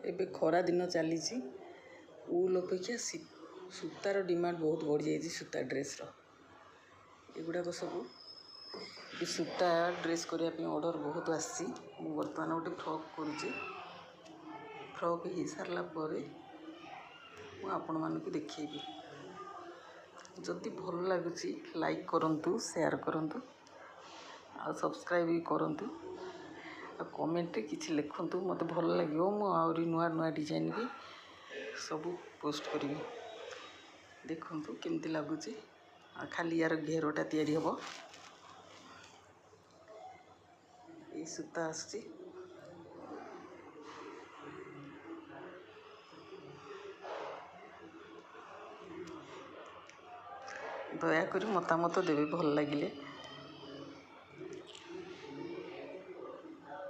ଏବେ ଖରା ଦିନ ଚାଲିଛି। ଉଲ୍ ଅପେକ୍ଷା ସୂତାର ଡିମାଣ୍ଡ ବହୁତ ବଢ଼ିଯାଇଛି ସୂତା ଡ୍ରେସ୍ର। ଏଗୁଡ଼ାକ ସବୁ ସୂତା ଡ୍ରେସ୍ କରିବା ପାଇଁ ଅର୍ଡ଼ର ବହୁତ ଆସିଛି। ମୁଁ ବର୍ତ୍ତମାନ ଗୋଟେ ଫ୍ରକ୍ କରୁଛି। ଫ୍ରକ୍ ହେଇସାରିଲା ପରେ ମୁଁ ଆପଣମାନଙ୍କୁ ଦେଖେଇବି। ଯଦି ଭଲ ଲାଗୁଛି ଲାଇକ୍ କରନ୍ତୁ, ସେୟାର କରନ୍ତୁ ଆଉ ସବସ୍କ୍ରାଇବ୍ ବି କରନ୍ତୁ। ଆଉ କମେଣ୍ଟରେ କିଛି ଲେଖନ୍ତୁ, ମୋତେ ଭଲ ଲାଗିବ। ମୁଁ ଆହୁରି ନୂଆ ନୂଆ ଡିଜାଇନ୍ ବି ସବୁ ପୋଷ୍ଟ କରିବି। ଦେଖନ୍ତୁ କେମିତି ଲାଗୁଛି। ଆଉ ଖାଲି ୟାର ଘେରଟା ତିଆରି ହେବ। ଏଇ ସୂତା ଆସୁଛି। ଦୟାକରି ମତାମତ ଦେବେ ଭଲ ଲାଗିଲେ।